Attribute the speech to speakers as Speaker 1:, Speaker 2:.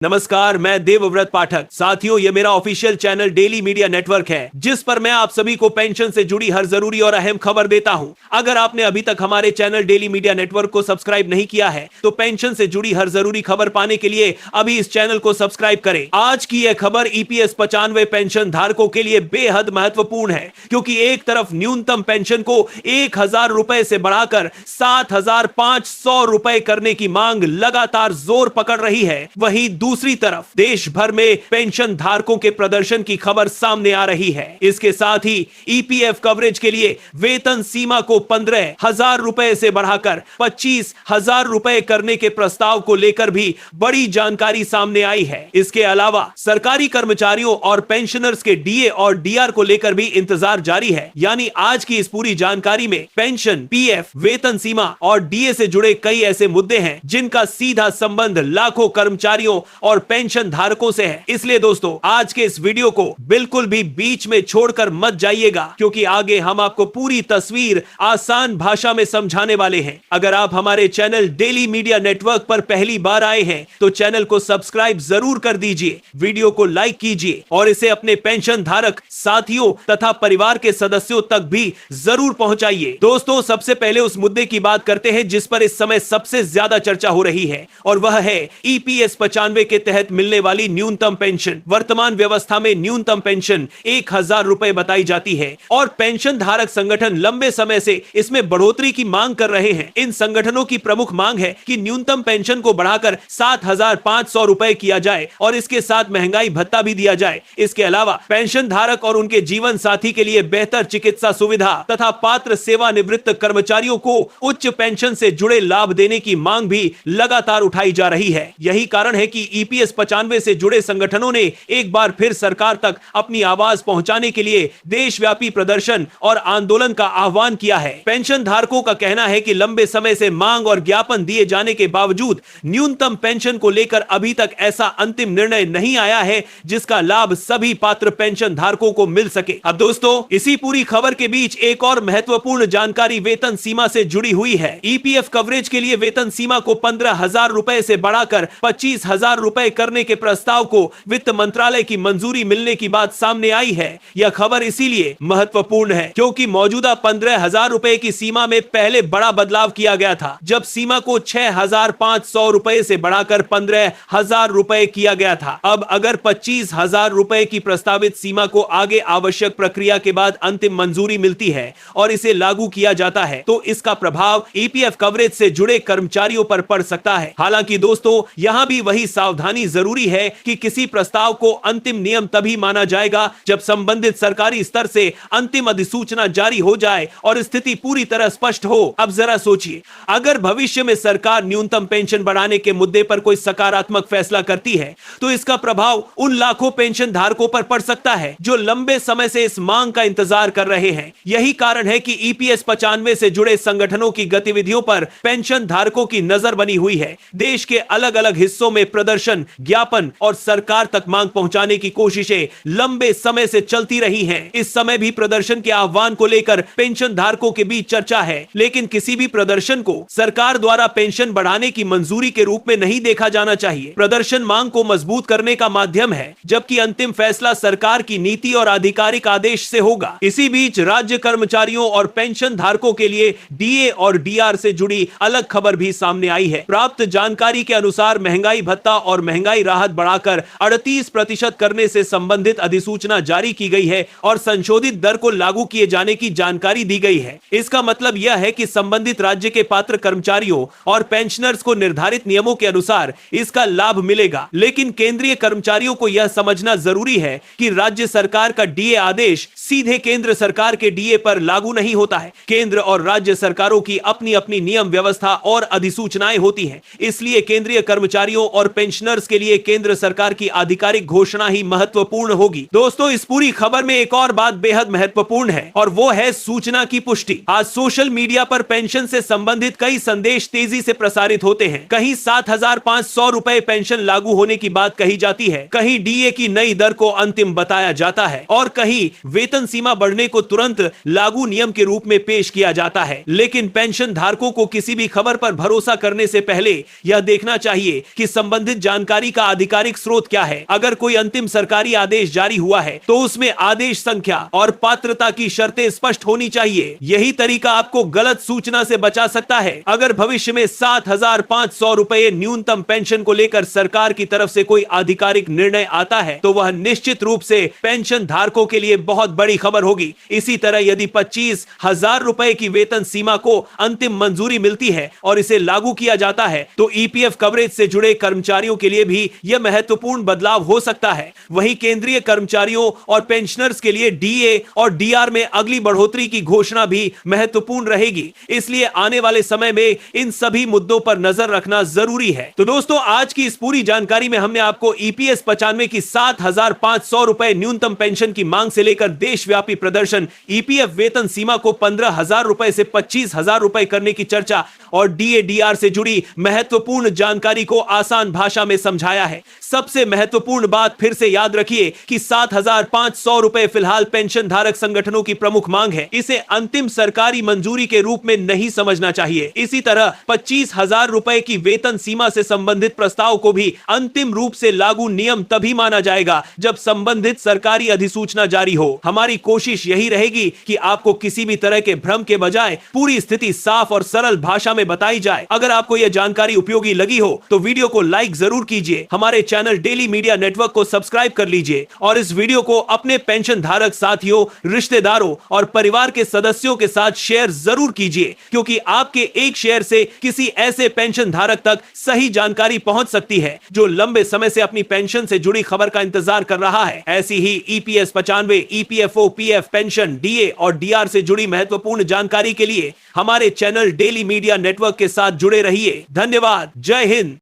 Speaker 1: नमस्कार, मैं देवव्रत पाठक। साथियों, ये मेरा official channel daily media network है, जिस पर मैं आप सभी को पेंशन से जुड़ी हर जरूरी और अहम खबर देता हूं। अगर आपने अभी तक हमारे चैनल डेली मीडिया नेटवर्क को सब्सक्राइब नहीं किया है, तो पेंशन से जुड़ी हर जरूरी खबर पाने के लिए अभी इस चैनल को सब्सक्राइब करें। आज की यह खबर EPS 95 पेंशन धारकों के लिए बेहद महत्वपूर्ण है, क्योंकि एक तरफ न्यूनतम पेंशन को 1000 रुपए से बढ़ाकर 7500 रुपए करने की मांग लगातार जोर पकड़ रही है, वहीं दूसरी तरफ देश भर में पेंशन धारकों के प्रदर्शन की खबर सामने आ रही है। इसके साथ ही EPF कवरेज के लिए वेतन सीमा को 15,000 रुपए से बढ़ाकर 25,000 रुपए करने के प्रस्ताव को लेकर भी बड़ी जानकारी सामने आई है। इसके अलावा सरकारी कर्मचारियों और पेंशनर्स के DA और DR को लेकर भी इंतजार जारी है। यानी आज की इस पूरी जानकारी में पेंशन, PF, वेतन सीमा और DA से जुड़े कई ऐसे मुद्दे हैं जिनका सीधा संबंध लाखों कर्मचारियों और पेंशन धारकों से है। इसलिए दोस्तों, आज के इस वीडियो को बिल्कुल भी बीच में छोड़कर मत जाइएगा, क्योंकि आगे हम आपको पूरी तस्वीर आसान भाषा में समझाने वाले हैं। अगर आप हमारे चैनल डेली मीडिया नेटवर्क पर पहली बार आए हैं, तो चैनल को सब्सक्राइब जरूर कर दीजिए, वीडियो को लाइक कीजिए और इसे अपने पेंशन धारक साथियों तथा परिवार के सदस्यों तक भी जरूर पहुंचाइए। दोस्तों, सबसे पहले उस मुद्दे की बात करते हैं जिस पर इस समय सबसे ज्यादा चर्चा हो रही है, और वह है EPS 95 के तहत मिलने वाली न्यूनतम पेंशन। वर्तमान व्यवस्था में न्यूनतम पेंशन 1000 रुपए बताई जाती है और पेंशन धारक संगठन लंबे समय से इसमें बढ़ोतरी की मांग कर रहे हैं। इन संगठनों की प्रमुख मांग है कि न्यूनतम पेंशन को बढ़ाकर 7500 रुपए किया जाए और इसके साथ महंगाई भत्ता भी दिया जाए। इसके अलावा पेंशन धारक और उनके जीवन साथी के लिए बेहतर चिकित्सा सुविधा तथा पात्र सेवानिवृत्त कर्मचारियों को उच्च पेंशन से जुड़े लाभ देने की मांग भी लगातार उठाई जा रही है। यही कारण है कि EPS 95 से जुड़े संगठनों ने एक बार फिर सरकार तक अपनी आवाज पहुंचाने के लिए देशव्यापी प्रदर्शन और आंदोलन का आह्वान किया है। पेंशन धारकों का कहना है कि लंबे समय से मांग और ज्ञापन दिए जाने के बावजूद न्यूनतम पेंशन को लेकर अभी तक ऐसा अंतिम निर्णय नहीं आया है जिसका लाभ सभी पात्र पेंशन धारकों को मिल सके। अब दोस्तों, इसी पूरी खबर के बीच एक और महत्वपूर्ण जानकारी वेतन सीमा से जुड़ी हुई है। EPF कवरेज के लिए वेतन सीमा को 15,000 रुपए से बढ़ाकर 25,000 रुपए करने के प्रस्ताव को वित्त मंत्रालय की मंजूरी मिलने की बात सामने आई है। यह खबर इसीलिए महत्वपूर्ण है क्योंकि मौजूदा 15,000 रुपए की सीमा में पहले बड़ा बदलाव किया गया था, जब सीमा को 6,500 रुपए से बढ़ाकर 15,000 रुपए किया गया था। अब अगर 25,000 रुपए की प्रस्तावित सीमा को आगे आवश्यक प्रक्रिया के बाद अंतिम मंजूरी मिलती है और इसे लागू किया जाता है, तो इसका प्रभाव EPF कवरेज से जुड़े कर्मचारियों पर पड़ सकता है। हालांकि दोस्तों, यहां भी वही सावधानी जरूरी है कि किसी प्रस्ताव को अंतिम नियम तभी माना जाएगा जब संबंधित सरकारी स्तर से अंतिम अधिसूचना जारी हो जाए और स्थिति पूरी तरह स्पष्ट हो। अब जरा सोचिए, अगर भविष्य में सरकार न्यूनतम पेंशन बढ़ाने के मुद्दे पर कोई सकारात्मक फैसला करती है, तो इसका प्रभाव उन लाखों पेंशन धारकों पर पड़ सकता है जो लंबे समय से इस मांग का इंतजार कर रहे हैं। यही कारण है कि EPS 95 से जुड़े संगठनों की गतिविधियों पर पेंशन धारकों की नजर बनी हुई है। देश के अलग अलग हिस्सों में प्रदर्शन, ज्ञापन और सरकार तक मांग पहुंचाने की कोशिशें लंबे समय से चलती रही हैं। इस समय भी प्रदर्शन के आह्वान को लेकर पेंशन धारकों के बीच चर्चा है, लेकिन किसी भी प्रदर्शन को सरकार द्वारा पेंशन बढ़ाने की मंजूरी के रूप में नहीं देखा जाना चाहिए। प्रदर्शन मांग को मजबूत करने का माध्यम है, जबकि अंतिम फैसला सरकार की नीति और आधिकारिक आदेश से होगा। इसी बीच राज्य कर्मचारियों और पेंशन धारकों के लिए DA और DR से जुड़ी अलग खबर भी सामने आई है। प्राप्त जानकारी के अनुसार महंगाई भत्ता और महंगाई राहत बढ़ाकर 38% करने से संबंधित अधिसूचना जारी की गई है और संशोधित दर को लागू किए जाने की जानकारी दी गई है। इसका मतलब यह है कि संबंधित राज्य के पात्र कर्मचारियों और पेंशनर्स को निर्धारित नियमों के अनुसार इसका लाभ मिलेगा। लेकिन केंद्रीय कर्मचारियों को यह समझना जरूरी है कि राज्य सरकार का DA आदेश सीधे केंद्र सरकार के DA पर लागू नहीं होता है। केंद्र और राज्य सरकारों की अपनी अपनी नियम व्यवस्था और अधिसूचनाएं होती हैं। इसलिए केंद्रीय कर्मचारियों और पेंशनर्स के लिए केंद्र सरकार की आधिकारिक घोषणा ही महत्वपूर्ण होगी। दोस्तों, इस पूरी खबर में एक और बात बेहद महत्वपूर्ण है और वो है सूचना की पुष्टि। आज सोशल मीडिया पर पेंशन से संबंधित कई संदेश तेजी से प्रसारित होते हैं। कहीं 7500 रुपए पेंशन लागू होने की बात कही जाती है, कहीं DA की नई दर को अंतिम बताया जाता है और कहीं वेतन सीमा बढ़ने को तुरंत लागू नियम के रूप में पेश किया जाता है। लेकिन पेंशन धारकों को किसी भी खबर पर भरोसा करने से पहले यह देखना चाहिए कि संबंधित जानकारी का आधिकारिक स्रोत क्या है। अगर कोई अंतिम सरकारी आदेश जारी हुआ है तो उसमें आदेश संख्या और पात्रता की शर्तें स्पष्ट होनी चाहिए। यही तरीका आपको गलत सूचना से बचा सकता है। अगर भविष्य में 7,500 रुपए न्यूनतम पेंशन को लेकर सरकार की तरफ से कोई आधिकारिक निर्णय आता है तो वह निश्चित रूप से पेंशन धारकों के लिए बहुत बड़ी खबर होगी। इसी तरह यदि 25,000 रुपए की वेतन सीमा को अंतिम मंजूरी मिलती है और इसे लागू किया जाता है तो ईपीएफ कवरेज से जुड़े कर्मचारियों के लिए भी यह महत्वपूर्ण बदलाव हो सकता है। वहीं केंद्रीय कर्मचारियों और पेंशनर्स के लिए डीए और डीआर में अगली बढ़ोतरी की घोषणा भी महत्वपूर्ण रहेगी। इसलिए आने वाले समय में इन सभी मुद्दों पर नजर रखना जरूरी है। तो दोस्तों, आज की इस पूरी जानकारी में हमने आपको ईपीएस 95 की 7,500 रुपए न्यूनतम पेंशन की मांग से लेकर देशव्यापी प्रदर्शन, ईपीएफ वेतन सीमा को 15,000 रुपए से 25,000 रुपए करने की चर्चा और डीएडीआर से जुड़ी महत्वपूर्ण जानकारी को आसान भाषा में समझाया है। सबसे महत्वपूर्ण बात फिर से याद रखिए कि 7,500 रुपए फिलहाल पेंशन धारक संगठनों की प्रमुख मांग है। इसे अंतिम सरकारी मंजूरी के रूप में नहीं समझना चाहिए। इसी तरह 25,000 रुपए की वेतन सीमा से संबंधित प्रस्ताव को भी अंतिम रूप से लागू नियम तभी माना जाएगा जब संबंधित सरकारी अधिसूचना जारी हो। हमारी कोशिश यही रहेगी कि आपको किसी भी तरह के भ्रम के बजाय पूरी स्थिति साफ और सरल भाषा में बताई जाए। अगर आपको यह जानकारी उपयोगी लगी हो तो वीडियो को लाइक जरूर कीजिए, हमारे चैनल डेली मीडिया नेटवर्क को सब्सक्राइब कर लीजिए और इस वीडियो को अपने पेंशन धारक साथियों, रिश्तेदारों और परिवार के सदस्यों के साथ शेयर जरूर कीजिए, क्योंकि आपके एक शेयर से किसी ऐसे पेंशन धारक तक सही जानकारी पहुंच सकती है जो लंबे समय से अपनी पेंशन से जुड़ी खबर का इंतजार कर रहा है। ऐसी ही EPS 95, EPFO, PF, pension, DA और डीआर से जुड़ी महत्वपूर्ण जानकारी के लिए हमारे चैनल डेली मीडिया नेटवर्क के साथ जुड़े रहिए। धन्यवाद। जय हिंद।